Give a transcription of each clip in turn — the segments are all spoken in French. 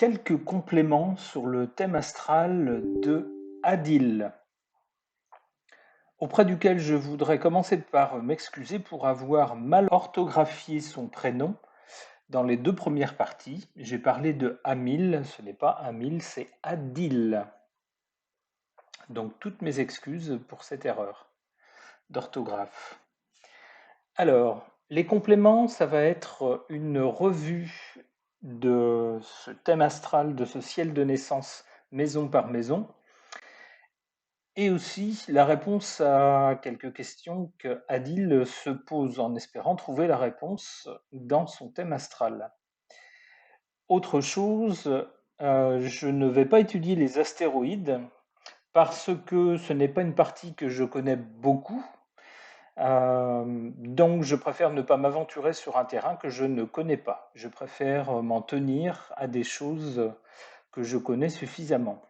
Quelques compléments sur le thème astral de Adil, auprès duquel je voudrais commencer par m'excuser pour avoir mal orthographié son prénom dans les deux premières parties. J'ai parlé de Amil, ce n'est pas Amil, c'est Adil. Donc toutes mes excuses pour cette erreur d'orthographe. Alors, les compléments, ça va être une revue de ce thème astral, de ce ciel de naissance maison par maison, et aussi la réponse à quelques questions que Adil se pose en espérant trouver la réponse dans son thème astral. Autre chose, je ne vais pas étudier les astéroïdes parce que ce n'est pas une partie que je connais beaucoup. Donc je préfère ne pas m'aventurer sur un terrain que je ne connais pas. Je préfère m'en tenir à des choses que je connais suffisamment.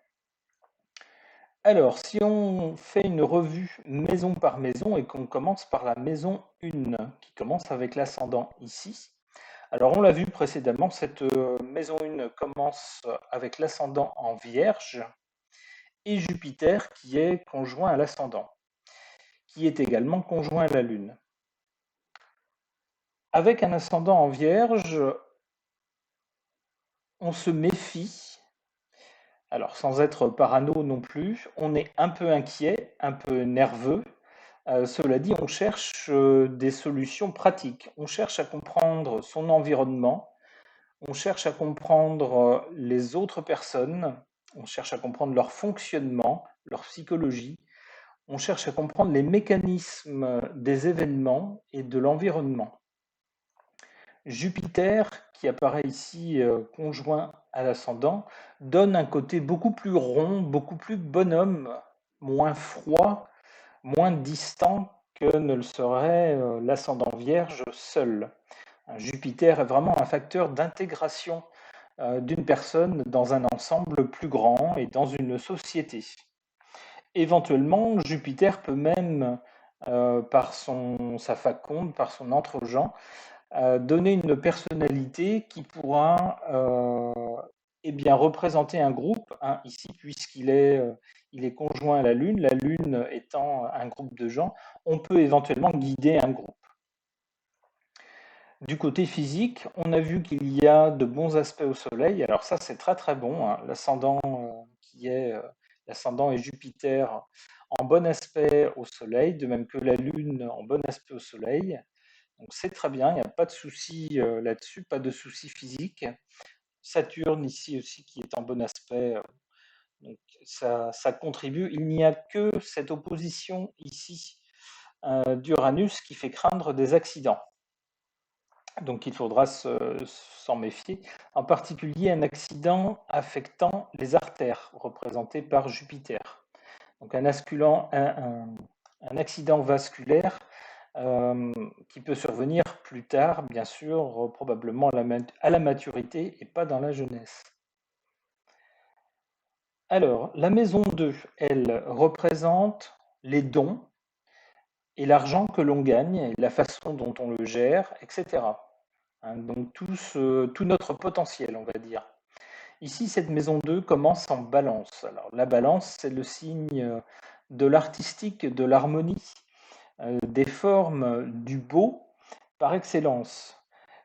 Alors, si on fait une revue maison par maison et qu'on commence par la maison 1, qui commence avec l'ascendant ici. Alors, on l'a vu précédemment, cette maison 1 commence avec l'ascendant en Vierge et Jupiter qui est conjoint à l'ascendant, qui est également conjoint à la Lune. Avec un ascendant en Vierge, on se méfie. Alors, sans être parano non plus, on est un peu inquiet, un peu nerveux. Cela dit, on cherche des solutions pratiques. On cherche à comprendre son environnement, on cherche à comprendre les autres personnes, on cherche à comprendre leur fonctionnement, leur psychologie, on cherche à comprendre les mécanismes des événements et de l'environnement. Jupiter, qui apparaît ici conjoint à l'ascendant, donne un côté beaucoup plus rond, beaucoup plus bonhomme, moins froid, moins distant que ne le serait l'ascendant Vierge seul. Jupiter est vraiment un facteur d'intégration d'une personne dans un ensemble plus grand et dans une société. Éventuellement, Jupiter peut même, par sa faconde, par son entre-gens, donner une personnalité qui pourra représenter un groupe, ici, puisqu'il est conjoint à la Lune étant un groupe de gens, on peut éventuellement guider un groupe. Du côté physique, on a vu qu'il y a de bons aspects au Soleil, alors ça c'est très très bon, l'ascendant l'ascendant et Jupiter en bon aspect au Soleil, de même que la Lune en bon aspect au Soleil. Donc c'est très bien, il n'y a pas de souci là-dessus, pas de souci physique. Saturne ici aussi qui est en bon aspect, donc ça contribue. Il n'y a que cette opposition ici d'Uranus qui fait craindre des accidents. Donc il faudra s'en méfier, en particulier un accident affectant les artères, représentées par Jupiter. Donc un accident vasculaire qui peut survenir plus tard, bien sûr, probablement à la maturité et pas dans la jeunesse. Alors, la maison 2, elle représente les dons et l'argent que l'on gagne, et la façon dont on le gère, etc. Donc tout notre potentiel, on va dire. Ici, cette maison 2 commence en balance. Alors, la balance, c'est le signe de l'artistique, de l'harmonie, des formes, du beau par excellence.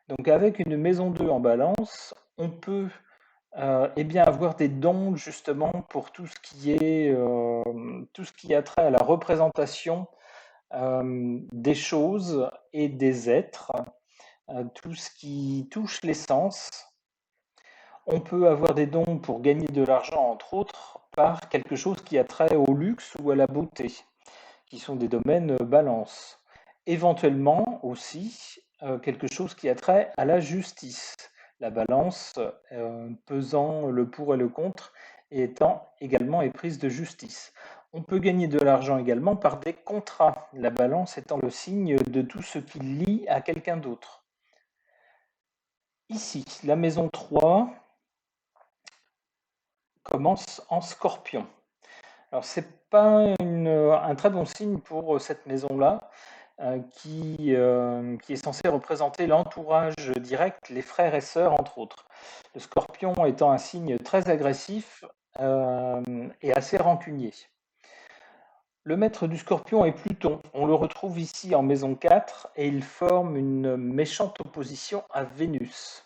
Donc avec une maison 2 en balance, on peut avoir des dons justement pour tout ce qui a trait à la représentation des choses et des êtres, tout ce qui touche les sens. On peut avoir des dons pour gagner de l'argent, entre autres, par quelque chose qui a trait au luxe ou à la beauté, qui sont des domaines balance. Éventuellement aussi, quelque chose qui a trait à la justice. La balance pesant le pour et le contre et étant également éprise de justice. On peut gagner de l'argent également par des contrats, la balance étant le signe de tout ce qui lie à quelqu'un d'autre. Ici, la maison 3 commence en Scorpion. Alors, c'est pas un très bon signe pour cette maison-là, qui est censé représenter l'entourage direct, les frères et sœurs, entre autres. Le Scorpion étant un signe très agressif et assez rancunier. Le maître du Scorpion est Pluton. On le retrouve ici en maison 4 et il forme une méchante opposition à Vénus.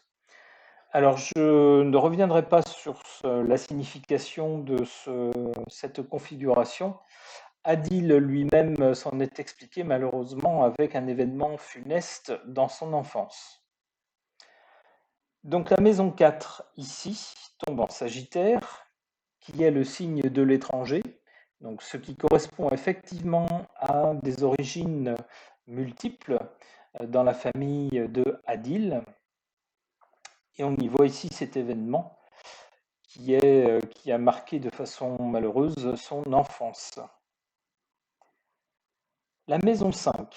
Alors, je ne reviendrai pas sur la signification de cette configuration. Adil lui-même s'en est expliqué malheureusement avec un événement funeste dans son enfance. Donc la maison 4 ici tombe en Sagittaire, qui est le signe de l'étranger, donc ce qui correspond effectivement à des origines multiples dans la famille de Adil. Et on y voit ici cet événement qui a marqué de façon malheureuse son enfance. La maison 5,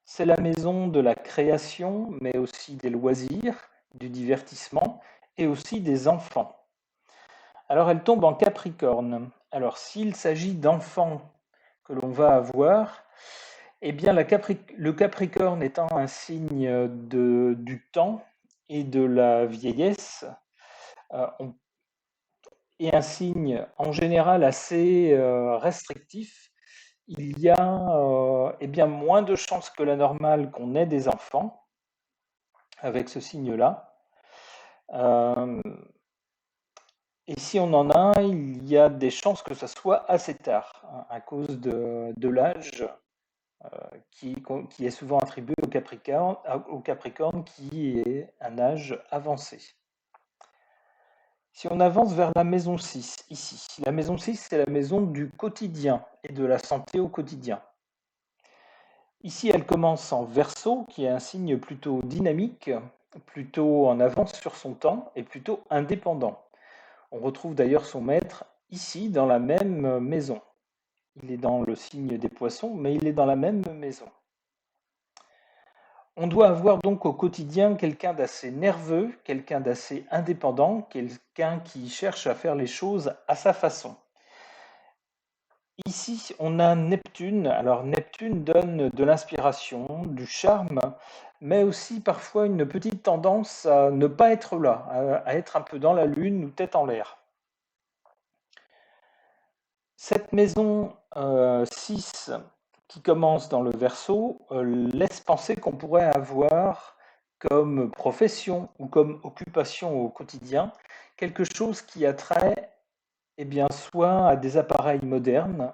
c'est la maison de la création, mais aussi des loisirs, du divertissement et aussi des enfants. Alors elle tombe en Capricorne. Alors s'il s'agit d'enfants que l'on va avoir, eh bien le Capricorne étant un signe du temps et de la vieillesse, et un signe en général assez restrictif, il y a eh bien, moins de chances que la normale qu'on ait des enfants avec ce signe-là. Et si on en a, il y a des chances que ça soit assez tard, hein, à cause de l'âge qui est souvent attribué au Capricorne, qui est un âge avancé. Si on avance vers la maison 6, ici, la maison 6, c'est la maison du quotidien et de la santé au quotidien. Ici, elle commence en Verseau, qui est un signe plutôt dynamique, plutôt en avance sur son temps et plutôt indépendant. On retrouve d'ailleurs son maître ici, dans la même maison. Il est dans le signe des Poissons, mais il est dans la même maison. On doit avoir donc au quotidien quelqu'un d'assez nerveux, quelqu'un d'assez indépendant, quelqu'un qui cherche à faire les choses à sa façon. Ici, on a Neptune. Alors Neptune donne de l'inspiration, du charme, mais aussi parfois une petite tendance à ne pas être là, à être un peu dans la lune ou tête en l'air. Cette maison 6 qui commence dans le Verseau laisse penser qu'on pourrait avoir comme profession ou comme occupation au quotidien quelque chose qui a trait soit à des appareils modernes,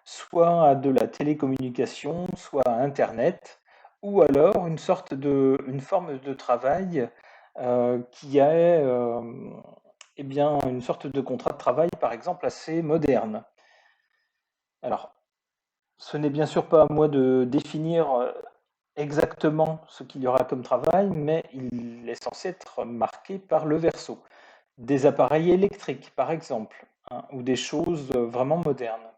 soit à de la télécommunication, soit à Internet, ou alors une forme de travail qui est une sorte de contrat de travail, par exemple, assez moderne. Alors, ce n'est bien sûr pas à moi de définir exactement ce qu'il y aura comme travail, mais il est censé être marqué par le Verseau. Des appareils électriques, par exemple, hein, ou des choses vraiment modernes.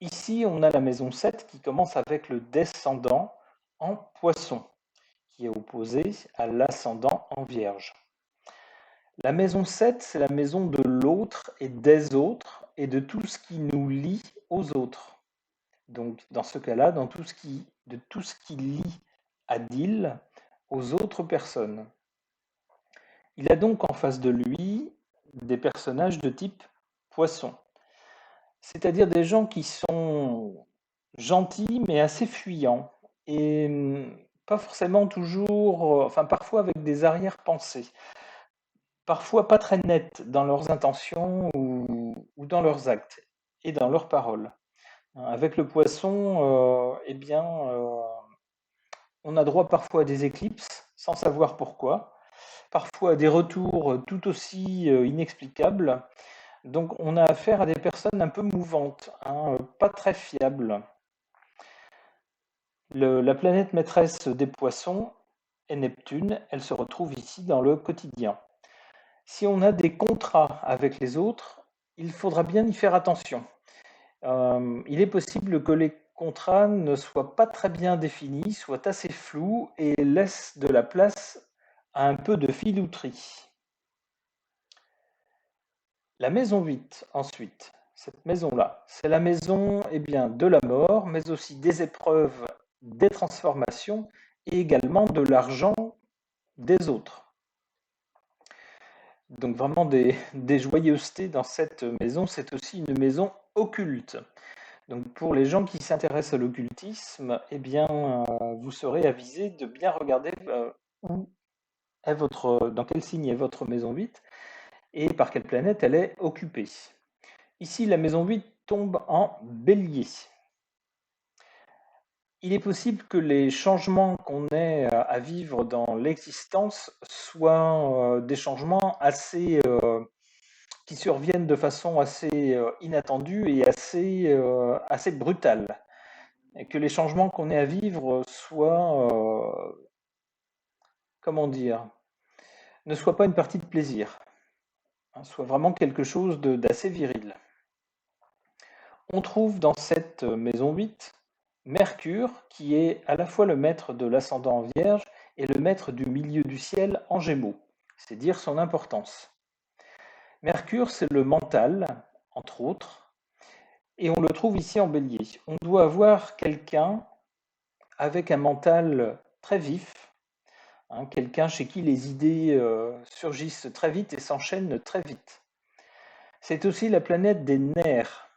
Ici, on a la maison 7 qui commence avec le descendant en Poisson, qui est opposé à l'ascendant en Vierge. La maison 7, c'est la maison de l'autre et des autres et de tout ce qui nous lie aux autres. Donc, dans ce cas-là, de tout ce qui lie Adil aux autres personnes. Il a donc en face de lui des personnages de type Poisson, c'est-à-dire des gens qui sont gentils mais assez fuyants et pas forcément toujours, enfin parfois avec des arrière-pensées, parfois pas très nettes dans leurs intentions ou dans leurs actes et dans leurs paroles. Avec le Poisson, on a droit parfois à des éclipses sans savoir pourquoi, parfois à des retours tout aussi inexplicables. Donc on a affaire à des personnes un peu mouvantes, hein, pas très fiables. La planète maîtresse des Poissons est Neptune, elle se retrouve ici dans le quotidien. Si on a des contrats avec les autres, il faudra bien y faire attention. Il est possible que les contrats ne soient pas très bien définis, soient assez flous et laissent de la place à un peu de filouterie. La maison 8, ensuite, cette maison-là. C'est la maison de la mort, mais aussi des épreuves, des transformations et également de l'argent des autres. Donc vraiment des joyeusetés dans cette maison. C'est aussi une maison occulte. Donc pour les gens qui s'intéressent à l'occultisme, vous serez avisés de bien regarder où est dans quel signe est votre maison 8 et par quelle planète elle est occupée. Ici, la maison 8 tombe en bélier. Il est possible que les changements qu'on ait à vivre dans l'existence soient des changements qui surviennent de façon assez inattendue et assez brutale. Et que les changements qu'on ait à vivre ne soient pas une partie de plaisir, hein, soit vraiment quelque chose d'assez viril. On trouve dans cette maison 8 Mercure, qui est à la fois le maître de l'ascendant en Vierge et le maître du milieu du ciel en Gémeaux. C'est dire son importance. Mercure, c'est le mental, entre autres, et on le trouve ici en Bélier. On doit avoir quelqu'un avec un mental très vif, hein, quelqu'un chez qui les idées surgissent très vite et s'enchaînent très vite. C'est aussi la planète des nerfs,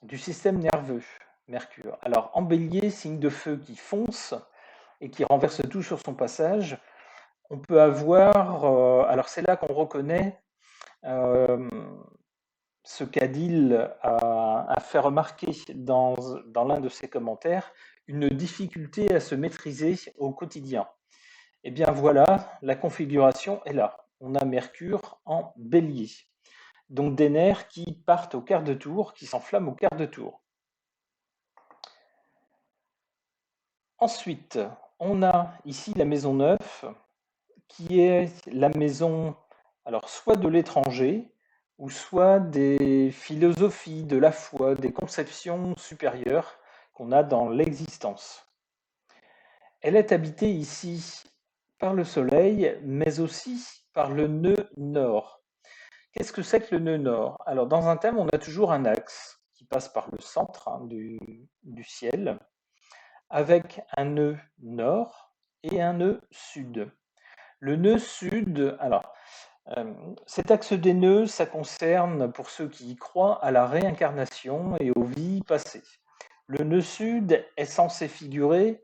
du système nerveux, Mercure. Alors en Bélier, signe de feu qui fonce et qui renverse tout sur son passage, on peut avoir, alors c'est là qu'on reconnaît ce qu'Adil a fait remarquer dans l'un de ses commentaires, une difficulté à se maîtriser au quotidien. Eh bien voilà, la configuration est là. On a Mercure en Bélier. Donc des nerfs qui partent au quart de tour, qui s'enflamment au quart de tour. Ensuite, on a ici la maison 9, qui est la maison, alors soit de l'étranger, ou soit des philosophies, de la foi, des conceptions supérieures qu'on a dans l'existence. Elle est habitée ici par le Soleil, mais aussi par le nœud nord. Qu'est-ce que c'est que le nœud nord? Alors dans un thème, on a toujours un axe qui passe par le centre du ciel, avec un nœud nord et un nœud sud. Le nœud sud, alors cet axe des nœuds, ça concerne, pour ceux qui y croient, à la réincarnation et aux vies passées. Le nœud sud est censé figurer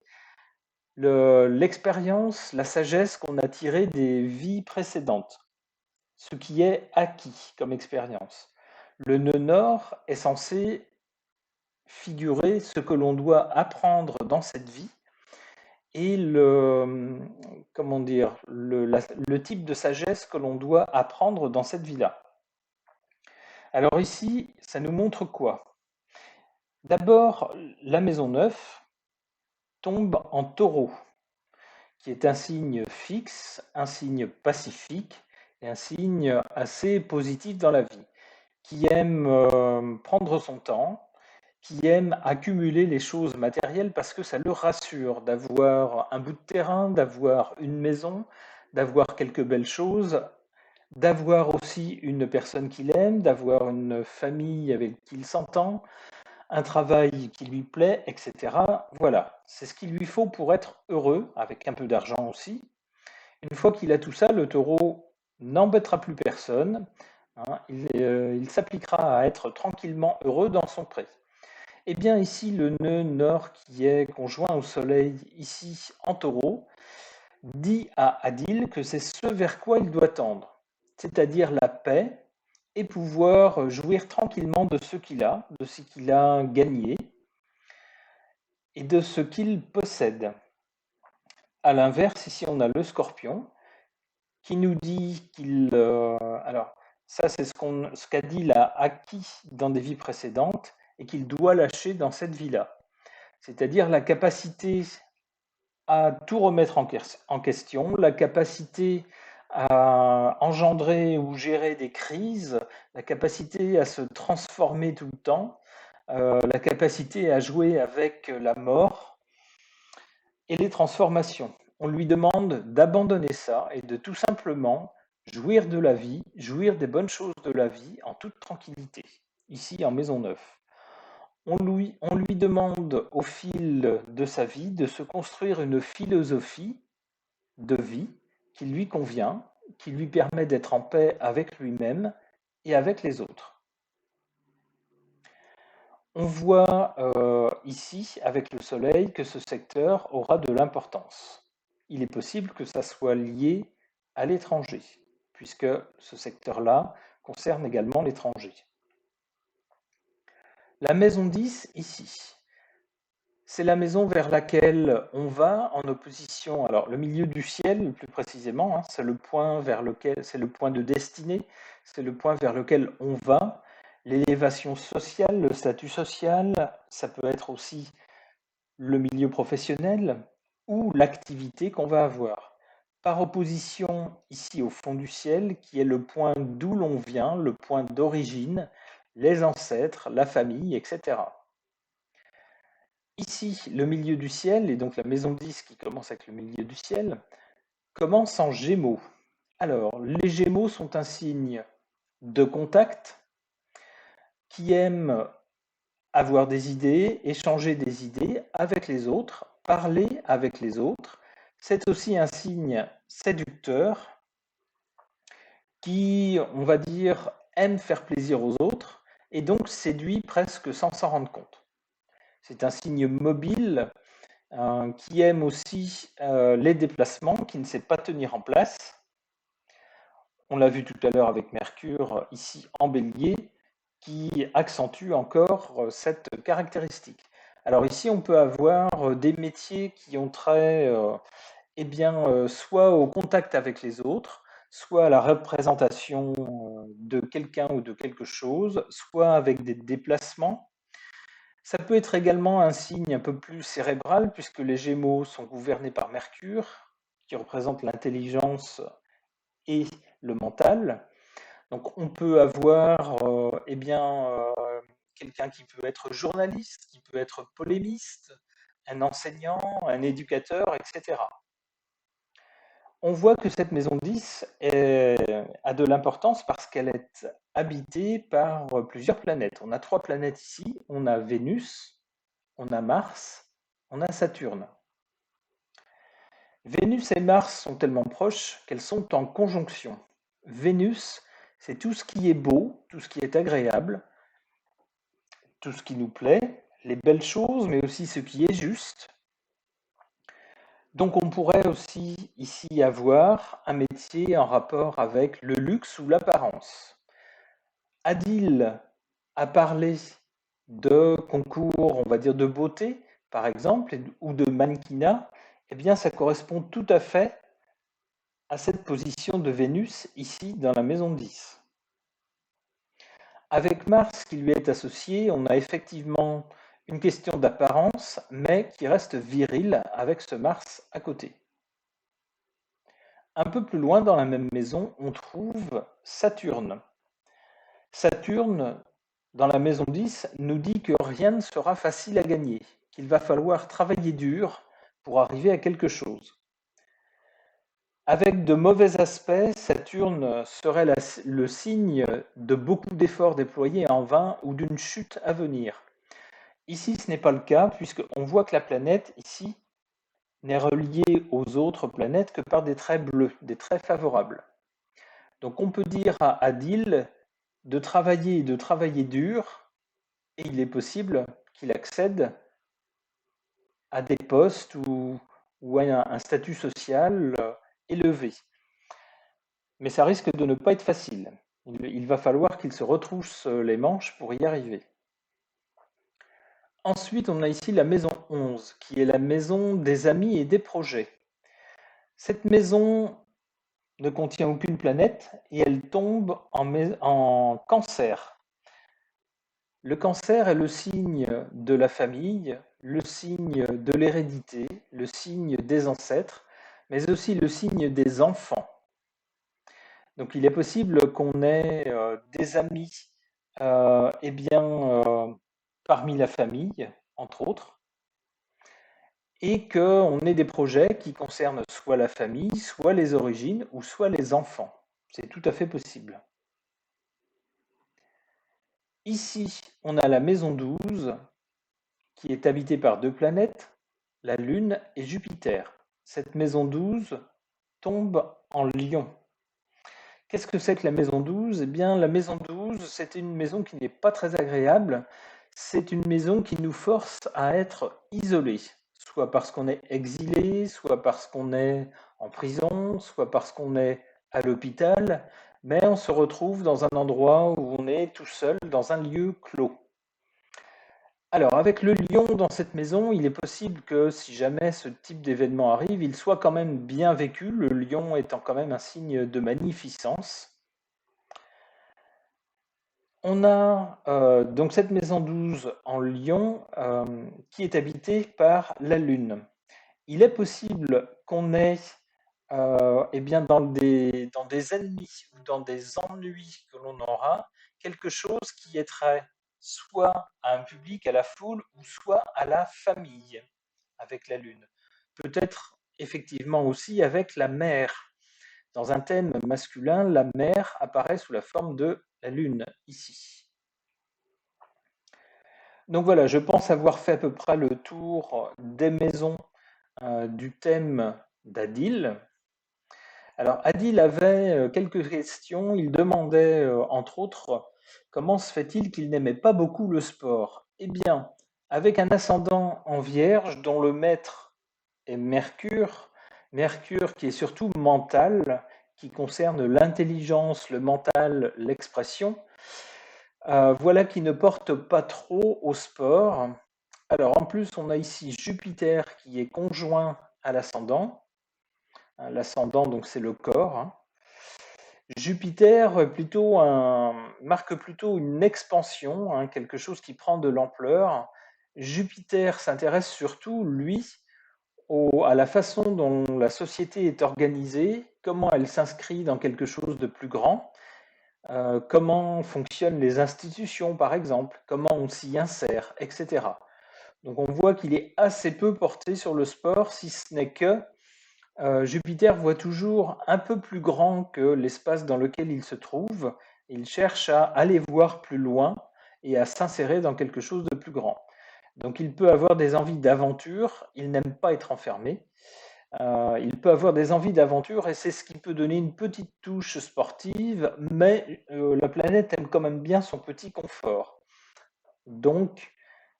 l'expérience, la sagesse qu'on a tirée des vies précédentes, ce qui est acquis comme expérience. Le nœud nord est censé figurer ce que l'on doit apprendre dans cette vie et le type de sagesse que l'on doit apprendre dans cette vie-là. Alors ici, ça nous montre quoi? D'abord, la maison 9 tombe en taureau, qui est un signe fixe, un signe pacifique et un signe assez positif dans la vie, qui aime prendre son temps, qui aime accumuler les choses matérielles parce que ça le rassure d'avoir un bout de terrain, d'avoir une maison, d'avoir quelques belles choses, d'avoir aussi une personne qu'il aime, d'avoir une famille avec qui il s'entend, un travail qui lui plaît, etc. Voilà, c'est ce qu'il lui faut pour être heureux, avec un peu d'argent aussi. Une fois qu'il a tout ça, le taureau n'embêtera plus personne, hein, il s'appliquera à être tranquillement heureux dans son pré. Eh bien ici, le nœud nord qui est conjoint au soleil, ici en taureau, dit à Adil que c'est ce vers quoi il doit tendre, c'est-à-dire la paix et pouvoir jouir tranquillement de ce qu'il a, de ce qu'il a gagné et de ce qu'il possède. À l'inverse, ici on a le scorpion qui nous dit qu'il... alors, ça c'est ce qu'Adil a acquis dans des vies précédentes et qu'il doit lâcher dans cette vie-là. C'est-à-dire la capacité à tout remettre en question, la capacité à engendrer ou gérer des crises, la capacité à se transformer tout le temps, la capacité à jouer avec la mort et les transformations. On lui demande d'abandonner ça et de tout simplement jouir de la vie, jouir des bonnes choses de la vie en toute tranquillité. ici en maison 9. On lui demande au fil de sa vie de se construire une philosophie de vie qui lui convient, qui lui permet d'être en paix avec lui-même et avec les autres. On voit ici, avec le soleil, que ce secteur aura de l'importance. Il est possible que ça soit lié à l'étranger, puisque ce secteur-là concerne également l'étranger. La maison 10, ici, c'est la maison vers laquelle on va en opposition. Alors, le milieu du ciel, plus précisément, c'est le point c'est le point de destinée, c'est le point vers lequel on va. L'élévation sociale, le statut social, ça peut être aussi le milieu professionnel ou l'activité qu'on va avoir. Par opposition, ici au fond du ciel, qui est le point d'où l'on vient, le point d'origine, les ancêtres, la famille, etc. Ici, le milieu du ciel, et donc la maison 10 qui commence avec le milieu du ciel, commence en Gémeaux. Alors, les Gémeaux sont un signe de contact qui aime avoir des idées, échanger des idées avec les autres, parler avec les autres. C'est aussi un signe séducteur qui, on va dire, aime faire plaisir aux autres et donc séduit presque sans s'en rendre compte. C'est un signe mobile qui aime aussi les déplacements, qui ne sait pas tenir en place. On l'a vu tout à l'heure avec Mercure, ici en Bélier, qui accentue encore cette caractéristique. Alors ici, on peut avoir des métiers qui ont trait soit au contact avec les autres, soit à la représentation de quelqu'un ou de quelque chose, soit avec des déplacements. Ça peut être également un signe un peu plus cérébral, puisque les Gémeaux sont gouvernés par Mercure, qui représente l'intelligence et le mental. Donc on peut avoir quelqu'un qui peut être journaliste, qui peut être polémiste, un enseignant, un éducateur, etc. On voit que cette maison 10 a de l'importance parce qu'elle est habitée par plusieurs planètes. On a 3 planètes ici, on a Vénus, on a Mars, on a Saturne. Vénus et Mars sont tellement proches qu'elles sont en conjonction. Vénus, c'est tout ce qui est beau, tout ce qui est agréable, tout ce qui nous plaît, les belles choses, mais aussi ce qui est juste. Donc on pourrait aussi ici avoir un métier en rapport avec le luxe ou l'apparence. Adil a parlé de concours, on va dire de beauté, par exemple, ou de mannequinat. Eh bien, ça correspond tout à fait à cette position de Vénus ici dans la maison 10. Avec Mars qui lui est associé, on a effectivement une question d'apparence, mais qui reste virile avec ce Mars à côté. Un peu plus loin dans la même maison, on trouve Saturne. Saturne, dans la maison 10, nous dit que rien ne sera facile à gagner, qu'il va falloir travailler dur pour arriver à quelque chose. Avec de mauvais aspects, Saturne serait le signe de beaucoup d'efforts déployés en vain ou d'une chute à venir. Ici, ce n'est pas le cas, puisqu'on voit que la planète, ici, n'est reliée aux autres planètes que par des traits bleus, des traits favorables. Donc on peut dire à Adil de travailler dur, et il est possible qu'il accède à des postes ou à un statut social élevé. Mais ça risque de ne pas être facile. Il va falloir qu'il se retrousse les manches pour y arriver. Ensuite, on a ici la maison 11, qui est la maison des amis et des projets. Cette maison ne contient aucune planète et elle tombe en Cancer. Le Cancer est le signe de la famille, le signe de l'hérédité, le signe des ancêtres, mais aussi le signe des enfants. Donc il est possible qu'on ait des amis parmi la famille, entre autres, et qu'on ait des projets qui concernent soit la famille, soit les origines, ou soit les enfants. C'est tout à fait possible. Ici, on a la maison 12 qui est habitée par deux planètes, la Lune et Jupiter. Cette maison 12 tombe en Lion. Qu'est-ce que c'est que la maison 12? Eh bien, la maison 12, c'est une maison qui n'est pas très agréable. C'est une maison qui nous force à être isolés, soit parce qu'on est exilé, soit parce qu'on est en prison, soit parce qu'on est à l'hôpital, mais on se retrouve dans un endroit où on est tout seul, dans un lieu clos. Alors, avec le lion dans cette maison, il est possible que si jamais ce type d'événement arrive, il soit quand même bien vécu, le lion étant quand même un signe de magnificence. On a donc cette maison 12 en Lion qui est habitée par la Lune. Il est possible qu'on ait eh bien dans des ennemis ou dans des ennuis que l'on aura, quelque chose qui est trait soit à un public, à la foule, ou soit à la famille avec la Lune. Peut-être effectivement aussi avec la mer. Dans un thème masculin, la mer apparaît sous la forme de la Lune, ici. Donc voilà, je pense avoir fait à peu près le tour des maisons du thème d'Adil. Alors Adil avait quelques questions. Il demandait entre autres comment se fait-il qu'il n'aimait pas beaucoup le sport. Eh bien, avec un ascendant en Vierge dont le maître est Mercure, Mercure qui est surtout mental, qui concerne l'intelligence, le mental, l'expression, voilà qui ne porte pas trop au sport. Alors en plus, on a ici Jupiter qui est conjoint à l'ascendant. L'ascendant, donc c'est le corps, hein. Jupiter marque plutôt une expansion, hein, quelque chose qui prend de l'ampleur. Jupiter s'intéresse surtout, lui, à la façon dont la société est organisée, comment elle s'inscrit dans quelque chose de plus grand, comment fonctionnent les institutions, par exemple, comment on s'y insère, etc. Donc on voit qu'il est assez peu porté sur le sport, si ce n'est que Jupiter voit toujours un peu plus grand que l'espace dans lequel il se trouve. Il cherche à aller voir plus loin et à s'insérer dans quelque chose de plus grand. Donc il peut avoir des envies d'aventure, il n'aime pas être enfermé. Il peut avoir des envies d'aventure et c'est ce qui peut donner une petite touche sportive, mais la planète aime quand même bien son petit confort. Donc,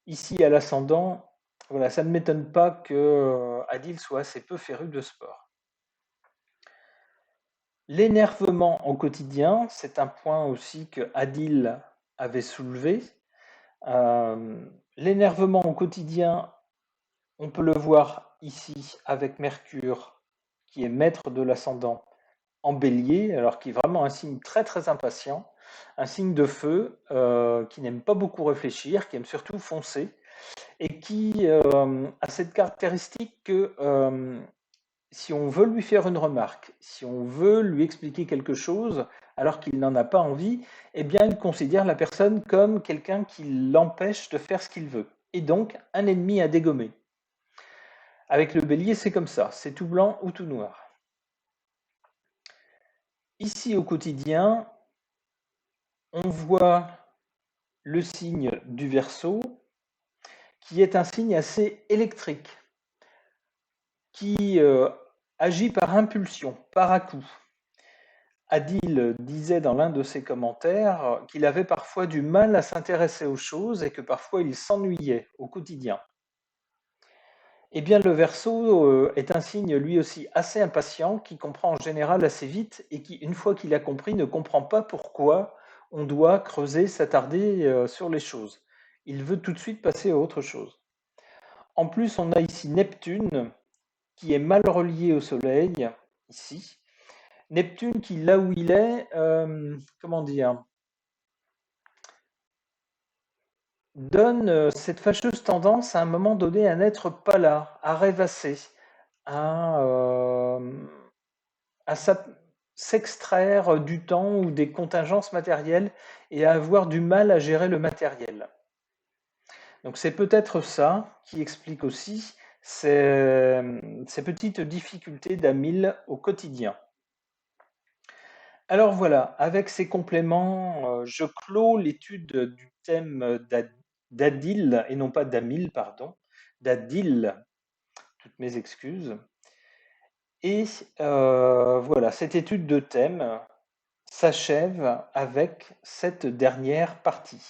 ici à l'ascendant, voilà, ça ne m'étonne pas que Adil soit assez peu féru de sport. L'énervement au quotidien, c'est un point aussi que Adil avait soulevé. L'énervement au quotidien, on peut le voir ici avec Mercure, qui est maître de l'ascendant en bélier, alors qui est vraiment un signe très très impatient, un signe de feu, qui n'aime pas beaucoup réfléchir, qui aime surtout foncer, et qui a cette caractéristique que si on veut lui faire une remarque, si on veut lui expliquer quelque chose alors qu'il n'en a pas envie, eh bien il considère la personne comme quelqu'un qui l'empêche de faire ce qu'il veut, et donc un ennemi à dégommer. Avec le bélier, c'est comme ça, c'est tout blanc ou tout noir. Ici au quotidien, on voit le signe du Verseau, qui est un signe assez électrique, qui agit par impulsion, par à-coup. Adil disait dans l'un de ses commentaires qu'il avait parfois du mal à s'intéresser aux choses et que parfois il s'ennuyait au quotidien. Eh bien, le Verseau est un signe lui aussi assez impatient, qui comprend en général assez vite et qui, une fois qu'il a compris, ne comprend pas pourquoi on doit creuser, s'attarder sur les choses. Il veut tout de suite passer à autre chose. En plus, on a ici Neptune, qui est mal relié au Soleil, ici. Neptune qui, là où il est, comment dire, donne cette fâcheuse tendance à un moment donné à n'être pas là, à rêvasser, à, à s'extraire du temps ou des contingences matérielles et à avoir du mal à gérer le matériel. Donc c'est peut-être ça qui explique aussi ces petites difficultés d'Amil au quotidien. Alors voilà, avec ces compléments, je clôt l'étude du thème d'Adil, et non pas d'Amil, pardon, d'Adil, toutes mes excuses. Et voilà, cette étude de thème s'achève avec cette dernière partie.